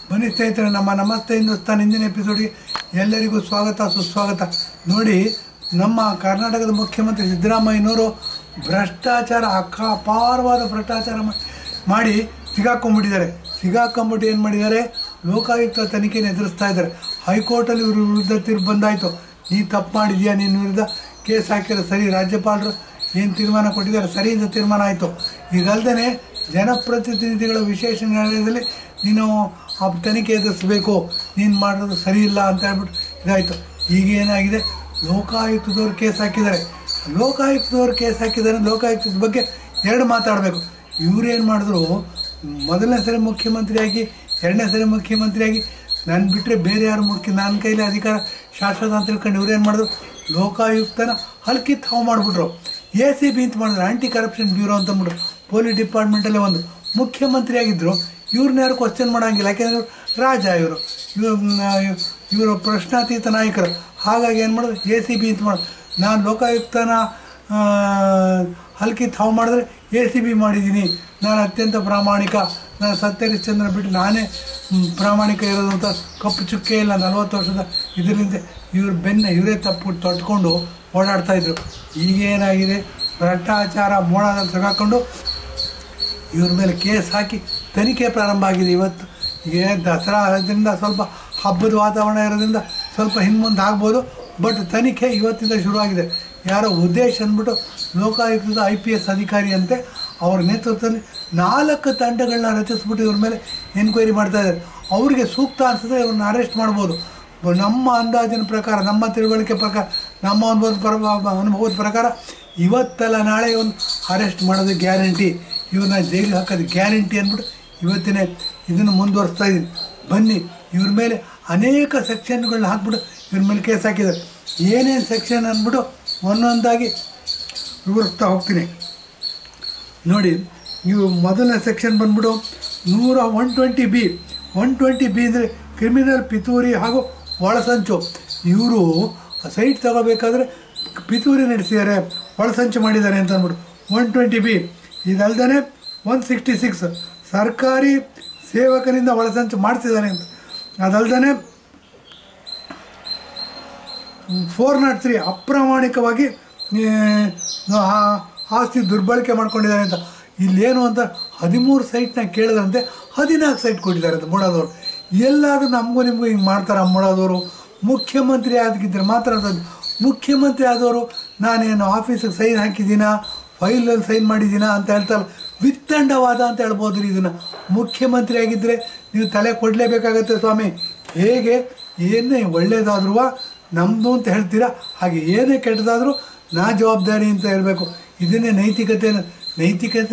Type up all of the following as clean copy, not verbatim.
ಬನ್ನಿ ಸ್ನೇಹಿತರೆ, ನಮ್ಮ ನಮಸ್ತೆ ಹಿಂದೂಸ್ತಾನ್ ಹಿಂದಿನ ಎಪಿಸೋಡ್ಗೆ ಎಲ್ಲರಿಗೂ ಸ್ವಾಗತ ಸುಸ್ವಾಗತ. ನೋಡಿ, ನಮ್ಮ ಕರ್ನಾಟಕದ ಮುಖ್ಯಮಂತ್ರಿ ಸಿದ್ದರಾಮಯ್ಯನವರು ಭ್ರಷ್ಟಾಚಾರ ಅಪಾರವಾದ ಭ್ರಷ್ಟಾಚಾರ ಮಾಡಿ ಸಿಗಾಕೊಂಬಿಟ್ಟು ಏನು ಮಾಡಿದ್ದಾರೆ, ಲೋಕಾಯುಕ್ತ ತನಿಖೆಯನ್ನು ಎದುರಿಸ್ತಾ ಇದ್ದಾರೆ. ಹೈಕೋರ್ಟಲ್ಲಿ ಇವ್ರ ವಿರುದ್ಧ ತೀರ್ಪು ಬಂದಾಯಿತು. ನೀ ತಪ್ಪು ಮಾಡಿದ್ಯಾ, ನಿನ್ನ ವಿರುದ್ಧ ಕೇಸ್ ಹಾಕಿರೋ ಸರಿ, ರಾಜ್ಯಪಾಲರು ಏನು ತೀರ್ಮಾನ ಕೊಟ್ಟಿದ್ದಾರೆ ಸರಿ ಅಂತ ತೀರ್ಮಾನ ಆಯಿತು. ಇದಲ್ಲದೆ ಜನಪ್ರತಿನಿಧಿಗಳ ವಿಶೇಷ ನ್ಯಾಯಾಲಯದಲ್ಲಿ ನೀನು ಆ ತನಿಖೆ ಎದುರಿಸಬೇಕು, ನೀನು ಮಾಡೋದು ಸರಿ ಇಲ್ಲ ಅಂತ ಹೇಳ್ಬಿಟ್ಟು ಇದಾಯಿತು. ಈಗ ಏನಾಗಿದೆ, ಲೋಕಾಯುಕ್ತದವ್ರು ಕೇಸ್ ಹಾಕಿದ್ದಾರೆ. ಲೋಕಾಯುಕ್ತದ ಬಗ್ಗೆ ಎರಡು ಮಾತಾಡಬೇಕು. ಇವರೇನು ಮಾಡಿದ್ರು, ಮೊದಲನೇ ಸರಿ ಮುಖ್ಯಮಂತ್ರಿಯಾಗಿ, ಎರಡನೇ ಸರಿ ಮುಖ್ಯಮಂತ್ರಿಯಾಗಿ ನಾನು ಬಿಟ್ಟರೆ ಬೇರೆ ಯಾರು ನನ್ನ ಕೈಲಿ ಅಧಿಕಾರ ಶಾಶ್ವತ ಅಂತ ತಿಳ್ಕೊಂಡು ಇವ್ರೇನು ಮಾಡಿದ್ರು, ಲೋಕಾಯುಕ್ತನ ಹಲ್ಕಿತ್ತು ಹಾವು ಮಾಡಿಬಿಟ್ರು. ACB ಅಂತ ಮಾಡಿದ್ರು, ಆ್ಯಂಟಿ ಕರಪ್ಷನ್ ಬ್ಯೂರೋ ಅಂತಂದ್ಬಿಟ್ರು. ಪೊಲೀಸ್ ಡಿಪಾರ್ಟ್ಮೆಂಟಲ್ಲೇ ಒಂದು ಮುಖ್ಯಮಂತ್ರಿ ಆಗಿದ್ದರು. ಇವ್ರನ್ನ ಯಾರು ಕ್ವಶನ್ ಮಾಡೋಂಗಿಲ್ಲ, ಯಾಕೆಂದರೆ ರಾಜ ಇವರು ಪ್ರಶ್ನಾತೀತ ನಾಯಕರು. ಹಾಗಾಗಿ ಏನು ಮಾಡಿದ್ರು, ACB ಅಂತ ಮಾಡಿದ್ರು. ನಾನು ಲೋಕಾಯುಕ್ತನ ಹಲ್ಕಿತ್ತು ಹಾವು ಮಾಡಿದ್ರೆ ACB ಮಾಡಿದ್ದೀನಿ, ನಾನು ಅತ್ಯಂತ ಪ್ರಾಮಾಣಿಕ, ನಾನು ಸತ್ಯಹರಿಶ್ಚಂದ್ರ ಬಿಟ್ಟು ನಾನೇ ಪ್ರಾಮಾಣಿಕ ಇರೋದು ಅಂತ ಕಪ್ಪು ಚುಕ್ಕೆ ಇಲ್ಲ 40 ವರ್ಷದ ಇದರಿಂದ ಇವರೇ ತಪ್ಪು ತೊಟ್ಕೊಂಡು ಓಡಾಡ್ತಾಯಿದ್ರು. ಈಗೇನಾಗಿದೆ, ಭ್ರಷ್ಟಾಚಾರ ಮೋಡದಲ್ಲಿ ಸಿಗಾಕೊಂಡು ಇವ್ರ ಮೇಲೆ ಕೇಸ್ ಹಾಕಿ ತನಿಖೆ ಪ್ರಾರಂಭ ಆಗಿದೆ. ಇವತ್ತು ದಸರಾ ಅದರಿಂದ ಸ್ವಲ್ಪ ಹಬ್ಬದ ವಾತಾವರಣ ಇರೋದ್ರಿಂದ ಸ್ವಲ್ಪ ಹಿಂದೆ ಆಗ್ಬೋದು, ಬಟ್ ತನಿಖೆ ಇವತ್ತಿಂದ ಶುರುವಾಗಿದೆ. ಯಾರೋ ಉದ್ದೇಶ ಅಂದ್ಬಿಟ್ಟು ಲೋಕಾಯುಕ್ತದ IPS ಅಧಿಕಾರಿ ಅಂತೆ, ಅವ್ರ ನೇತೃತ್ವದಲ್ಲಿ 4 ತಂಡಗಳನ್ನ ರಚಿಸ್ಬಿಟ್ಟು ಇವ್ರ ಮೇಲೆ ಎನ್ಕ್ವೈರಿ ಮಾಡ್ತಾಯಿದ್ದಾರೆ. ಅವರಿಗೆ ಸೂಕ್ತ ಅನಿಸಿದ್ರೆ ಇವ್ರನ್ನ ಅರೆಸ್ಟ್ ಮಾಡ್ಬೋದು. ನಮ್ಮ ಅಂದಾಜಿನ ಪ್ರಕಾರ, ನಮ್ಮ ತಿಳುವಳಿಕೆ ಪ್ರಕಾರ, ನಮ್ಮ ಅನುಭವದ ಪ್ರಕಾರ ಇವತ್ತಲ್ಲ ನಾಳೆ ಒಂದು ಅರೆಸ್ಟ್ ಮಾಡೋದು ಗ್ಯಾರಂಟಿ, ಇವ್ರನ್ನ ಜೈಲಿಗೆ ಹಾಕೋದು ಗ್ಯಾರಂಟಿ ಅಂದ್ಬಿಟ್ಟು ಇವತ್ತಿನ ಇದನ್ನು ಮುಂದುವರಿಸ್ತಾ ಇದ್ದೀನಿ. ಬನ್ನಿ, ಇವ್ರ ಮೇಲೆ ಅನೇಕ ಸೆಕ್ಷನ್ಗಳನ್ನ ಹಾಕ್ಬಿಟ್ಟು ಇವ್ರ ಮೇಲೆ ಕೇಸ್ ಹಾಕಿದ್ದಾರೆ. ಏನೇನು ಸೆಕ್ಷನ್ ಅಂದ್ಬಿಟ್ಟು ಒಂದೊಂದಾಗಿ ವಿವರಿಸ್ತಾ ಹೋಗ್ತೀನಿ. ನೋಡಿ, ನೀವು ಮೊದಲನೇ ಸೆಕ್ಷನ್ ಬಂದ್ಬಿಟ್ಟು 120B. 120B ಅಂದರೆ ಕ್ರಿಮಿನಲ್ ಪಿತೂರಿ ಹಾಗೂ ಒಳಸಂಚು. ಇವರು ಸೈಟ್ ತಗೋಬೇಕಾದ್ರೆ ಪಿತೂರಿ ನಡೆಸಿದ್ದಾರೆ, ಒಳಸಂಚು ಮಾಡಿದ್ದಾರೆ ಅಂತ ಅಂದ್ಬಿಟ್ಟು 120B. ಇದಲ್ದೇ 166 ಸರ್ಕಾರಿ ಸೇವಕರಿಂದ ಒಳಸಂಚು ಮಾಡಿಸಿದ್ದಾರೆ ಅಂತ. ಅದಲ್ದೇ 403 ಅಪ್ರಾಮಾಣಿಕವಾಗಿ ಆಸ್ತಿ ದುರ್ಬಳಕೆ ಮಾಡ್ಕೊಂಡಿದ್ದಾರೆ ಅಂತ. ಇಲ್ಲೇನು ಅಂತ 13 ಸೈಟ್ನ ಕೇಳಿದಂತೆ 14 ಸೈಟ್ ಕೊಟ್ಟಿದ್ದಾರೆ ಅಂತ ಮೂಡಾದವರು. ಎಲ್ಲಾದರೂ ನಮಗೂ ನಿಮಗೂ ಹಿಂಗೆ ಮಾಡ್ತಾರೆ ಮೂಡಾದವರು. ಮುಖ್ಯಮಂತ್ರಿ ಆಗಿದ್ದರೆ ಮಾತ್ರ ಅಂತದ್ದು. ಮುಖ್ಯಮಂತ್ರಿ ಆದವರು ನಾನೇನು ಆಫೀಸಿಗೆ ಸೈನ್ ಹಾಕಿದ್ದೀನಾ, ಫೈಲಲ್ಲಿ ಸೈನ್ ಮಾಡಿದ್ದೀನಾ ಅಂತ ಹೇಳ್ತಾರೆ. ವಿತ್ತಂಡವಾದ ಅಂತ ಹೇಳ್ಬೋದು ರೀ ಇದನ್ನು. ಮುಖ್ಯಮಂತ್ರಿ ಆಗಿದ್ದರೆ ನೀವು ತಲೆ ಕೊಡಲೇಬೇಕಾಗತ್ತೆ ಸ್ವಾಮಿ. ಹೇಗೆ ಏನೇ ಒಳ್ಳೆಯದಾದ್ರೂ ನಮ್ಮದು ಅಂತ ಹೇಳ್ತೀರಾ, ಹಾಗೆ ಏನೇ ಕೆಟ್ಟದಾದರೂ ನಾ ಜವಾಬ್ದಾರಿ ಅಂತ ಹೇಳಬೇಕು. ಇದನ್ನೇ ನೈತಿಕತೆ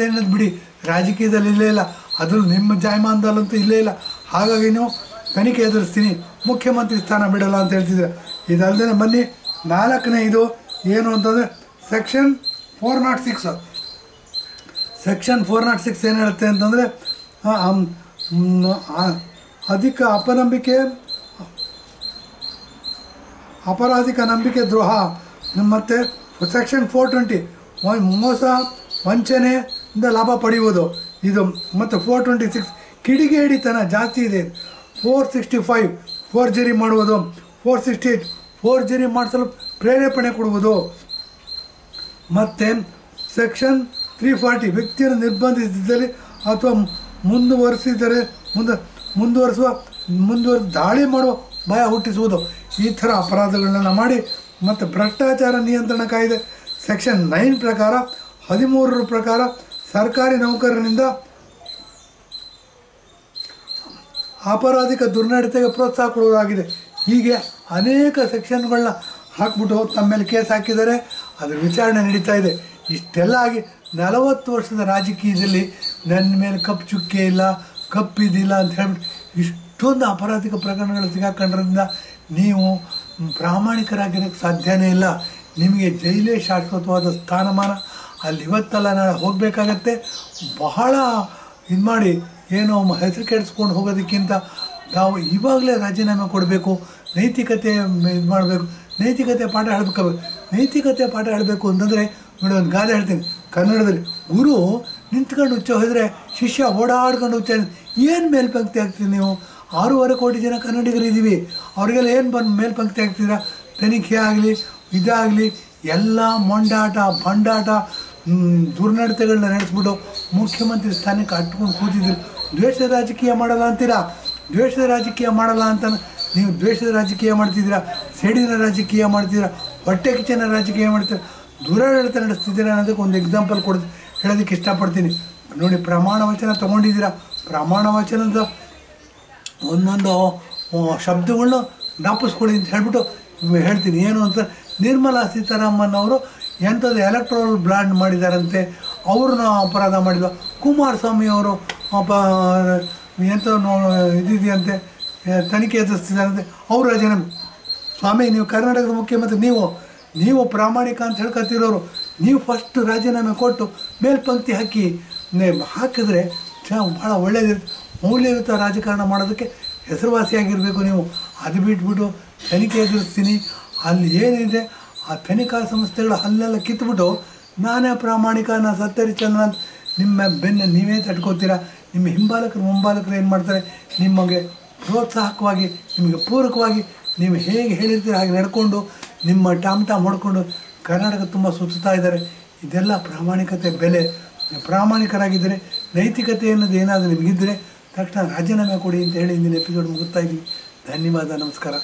ಅನ್ನೋದು ಬಿಡಿ, ರಾಜಕೀಯದಲ್ಲಿ ಇಲ್ಲೇ ಇಲ್ಲ, ಅದು ನಿಮ್ಮ ಜಾಯಮಾನದಲ್ಲಂತೂ ಇಲ್ಲೇ ಇಲ್ಲ. ಹಾಗಾಗಿ ನೀವು ತನಿಖೆ ಎದುರಿಸ್ತೀನಿ, ಮುಖ್ಯಮಂತ್ರಿ ಸ್ಥಾನ ಬಿಡಲ್ಲ ಅಂತ ಹೇಳ್ತಿದ್ದೀರ. ಇದಲ್ಲದೆ ಬನ್ನಿ, 4ನೇ ಇದು ಏನು ಅಂತಂದರೆ ಸೆಕ್ಷನ್ 406. ಸೆಕ್ಷನ್ 406 ಏನು ಹೇಳುತ್ತೆ ಅಂತಂದರೆ, ಅಪರಾಧಿಕ ನಂಬಿಕೆ ದ್ರೋಹ. ಮತ್ತು ಸೆಕ್ಷನ್ 420 ಮೋಸ ವಂಚನೆಯಿಂದ ಲಾಭ ಪಡೆಯುವುದು ಇದು. ಮತ್ತು 426 ಕಿಡಿಗೇಡಿತನ ಜಾಸ್ತಿ ಇದೆ. 465 ಫೋರ್ಜರಿ ಮಾಡುವುದು. 468 ಫೋರ್ಜರಿ ಮಾಡಿಸಲು ಪ್ರೇರೇಪಣೆ ಕೊಡುವುದು. ಮತ್ತು ಸೆಕ್ಷನ್ 340 ವ್ಯಕ್ತಿಯನ್ನು ನಿರ್ಬಂಧಿಸಿದ್ದಲ್ಲಿ ಅಥವಾ ಮುಂದುವರಿಸುವ ದಾಳಿ ಮಾಡುವ ಭಯ ಹುಟ್ಟಿಸುವುದು. ಈ ಥರ ಅಪರಾಧಗಳನ್ನ ಮಾಡಿ. ಮತ್ತು ಭ್ರಷ್ಟಾಚಾರ ನಿಯಂತ್ರಣ ಕಾಯ್ದೆ ಸೆಕ್ಷನ್ 9 ಪ್ರಕಾರ 13 ಪ್ರಕಾರ ಸರ್ಕಾರಿ ನೌಕರರಿಂದ ಅಪರಾಧಿಕ ದುರ್ನಡತೆಗೆ ಪ್ರೋತ್ಸಾಹ ಕೊಡುವುದಾಗಿದೆ. ಹೀಗೆ ಅನೇಕ ಸೆಕ್ಷನ್ಗಳನ್ನ ಹಾಕ್ಬಿಟ್ಟು ತಮ್ಮ ಮೇಲೆ ಕೇಸ್ ಹಾಕಿದ್ದಾರೆ. ಅದರ ವಿಚಾರಣೆ ನಡೀತಾ ಇದೆ. ಇಷ್ಟೆಲ್ಲ ಆಗಿ 40 ವರ್ಷದ ರಾಜಕೀಯದಲ್ಲಿ ನನ್ನ ಮೇಲೆ ಕಪ್ಪು ಚುಕ್ಕೆ ಇಲ್ಲ, ಕಪ್ಪಿದಿಲ್ಲ ಅಂತ ಹೇಳ್ಬಿಟ್ಟು ಇಷ್ಟೊಂದು ಅಪರಾಧಿಕ ಪ್ರಕರಣಗಳು ಸಿಗಾಕೊಂಡ್ರಿಂದ ನೀವು ಪ್ರಾಮಾಣಿಕರಾಗಿರೋಕ್ಕೆ ಸಾಧ್ಯನೇ ಇಲ್ಲ. ನಿಮಗೆ ಜೈಲೇ ಶಾಶ್ವತವಾದ ಸ್ಥಾನಮಾನ. ಅಲ್ಲಿ ಇವತ್ತಲ್ಲ ನಾಳೆ ಹೋಗಬೇಕಾಗತ್ತೆ. ಬಹಳ ಇದು ಮಾಡಿ ಏನೋ ಹೆಸರು ಕೆಡಿಸ್ಕೊಂಡು ಹೋಗೋದಕ್ಕಿಂತ ನಾವು ಇವಾಗಲೇ ರಾಜೀನಾಮೆ ಕೊಡಬೇಕು. ನೈತಿಕತೆ ಇದು ಮಾಡಬೇಕು, ನೈತಿಕತೆ ಪಾಠ ಹೇಳಬೇಕಾಗಬೇಕು. ನೈತಿಕತೆ ಪಾಠ ಹೇಳಬೇಕು ಅಂತಂದರೆ ನೋಡಿ, ಒಂದು ಗಾದೆ ಹೇಳ್ತೀನಿ ಕನ್ನಡದಲ್ಲಿ. ಗುರು ನಿಂತ್ಕೊಂಡು ಉಚ್ಚ ಹೋದರೆ ಶಿಷ್ಯ ಓಡಾಡ್ಕೊಂಡು ಉಚ್ಚ. ಏನು ಮೇಲ್ಪಂಕ್ತಿ ಆಗ್ತೀವಿ ನೀವು? 6.5 ಕೋಟಿ ಜನ ಕನ್ನಡಿಗರು ಇದ್ದೀವಿ. ಅವರಿಗೆಲ್ಲ ಏನು ಬಂದು ಮೇಲ್ಪಂಕ್ತಿ ಆಗ್ತಿದ್ದೀರಾ? ತನಿಖೆ ಆಗಲಿ ಇದಾಗಲಿ ಎಲ್ಲ ಮೊಂಡಾಟ ಬಂಡಾಟ ದುರ್ನಡತೆಗಳನ್ನ ನಡೆಸ್ಬಿಟ್ಟು ಮುಖ್ಯಮಂತ್ರಿ ಸ್ಥಾನಕ್ಕೆ ಅಟ್ಕೊಂಡು ಕೂತಿದ್ರು. ದ್ವೇಷದ ರಾಜಕೀಯ ಮಾಡಲ್ಲ ಅಂತೀರಾ? ದ್ವೇಷದ ರಾಜಕೀಯ ಮಾಡಲ್ಲ ಅಂತ ನೀವು ದ್ವೇಷದ ರಾಜಕೀಯ ಮಾಡ್ತಿದ್ದೀರಾ, ಸೇಡಿನ ರಾಜಕೀಯ ಮಾಡ್ತಿದ್ದೀರಾ, ಹೊಟ್ಟೆ ಕಿಚ್ಚನ ರಾಜಕೀಯ ಮಾಡ್ತೀರಾ, ದುರಾಡಳಿತ ನಡೆಸ್ತಿದ್ದೀರಾ ಅನ್ನೋದಕ್ಕೆ ಒಂದು ಎಕ್ಸಾಂಪಲ್ ಹೇಳೋದಕ್ಕೆ ಇಷ್ಟಪಡ್ತೀನಿ. ನೋಡಿ, ಪ್ರಮಾಣ ವಚನ ತೊಗೊಂಡಿದ್ದೀರಾ. ಪ್ರಮಾಣ ವಚನದ ಒಂದೊಂದು ಶಬ್ದಗಳನ್ನ ಜ್ಞಾಪಿಸ್ಕೊಳ್ಳಿ ಅಂತ ಹೇಳ್ಬಿಟ್ಟು ಹೇಳ್ತೀನಿ. ಏನು ಅಂತ, ನಿರ್ಮಲಾ ಸೀತಾರಾಮನ್ ಅವರು ಎಂಥದ್ದು ಎಲೆಕ್ಟ್ರೋಲ್ ಬ್ಲಾಂಡ್ ಮಾಡಿದಾರಂತೆ, ಅವ್ರನ್ನ ಅಪರಾಧ ಮಾಡಿಲ್ಲ. ಕುಮಾರಸ್ವಾಮಿ ಅವರು ಎಂಥ ಇದಿದೆಯಂತೆ, ತನಿಖೆ ಎದುರಿಸ್ತಿದ್ದಾರಂತೆ, ಅವ್ರು ರಾಜೀನಾಮೆ. ಸ್ವಾಮಿ, ನೀವು ಕರ್ನಾಟಕದ ಮುಖ್ಯಮಂತ್ರಿ, ನೀವು ಪ್ರಾಮಾಣಿಕ ಅಂತ ಹೇಳ್ಕೊತಿರೋರು, ನೀವು ಫಸ್ಟ್ ರಾಜೀನಾಮೆ ಕೊಟ್ಟು ಮೇಲ್ಪಂಕ್ತಿ ಹಾಕಿದ್ರೆ ಭಾಳ ಒಳ್ಳೆಯದಿರುತ್ತೆ. ಮೌಲ್ಯಯುತ ರಾಜಕಾರಣ ಮಾಡೋದಕ್ಕೆ ಹೆಸರುವಾಸಿಯಾಗಿರಬೇಕು ನೀವು. ಅದು ಬಿಟ್ಬಿಟ್ಟು ತನಿಖೆ ಎದುರಿಸ್ತೀನಿ, ಅಲ್ಲಿ ಏನಿದೆ ಆ ತನಿಖಾ ಸಂಸ್ಥೆಗಳ ಅಲ್ಲೆಲ್ಲ ಕಿತ್ಬಿಟ್ಟು ನಾನೇ ಪ್ರಾಮಾಣಿಕ, ನಾನು ಸತ್ಯಹರಿಶ್ಚಂದ್ರ ಅಂತ ನಿಮ್ಮ ಬೆನ್ನು ನೀವೇ ತಟ್ಕೋತೀರಾ. ನಿಮ್ಮ ಮುಂಬಾಲಕರು ಏನು ಮಾಡ್ತಾರೆ, ನಿಮಗೆ ಪ್ರೋತ್ಸಾಹಕವಾಗಿ, ನಿಮಗೆ ಪೂರಕವಾಗಿ ನೀವು ಹೇಗೆ ಹೇಳಿರ್ತೀರ ಹಾಗೆ ನಡ್ಕೊಂಡು ನಿಮ್ಮ ಟಾಮ್ ಹೊಡ್ಕೊಂಡು ಕರ್ನಾಟಕ ತುಂಬ ಸುತ್ತಾ ಇದ್ದಾರೆ. ಇದೆಲ್ಲ ಪ್ರಾಮಾಣಿಕತೆ ಬೆಲೆ. ಪ್ರಾಮಾಣಿಕರಾಗಿದ್ದರೆ, ನೈತಿಕತೆ ಅನ್ನೋದು ಏನಾದರೂ ನಿಮಗಿದ್ದರೆ ತಕ್ಷಣ ರಾಜೀನಾಮೆ ಕೊಡಿ ಅಂತ ಹೇಳಿ ಇಂದಿನ ಎಪಿಸೋಡ್ ಮುಗಿಸ್ತಾ ಇದ್ದೀವಿ. ಧನ್ಯವಾದ, ನಮಸ್ಕಾರ.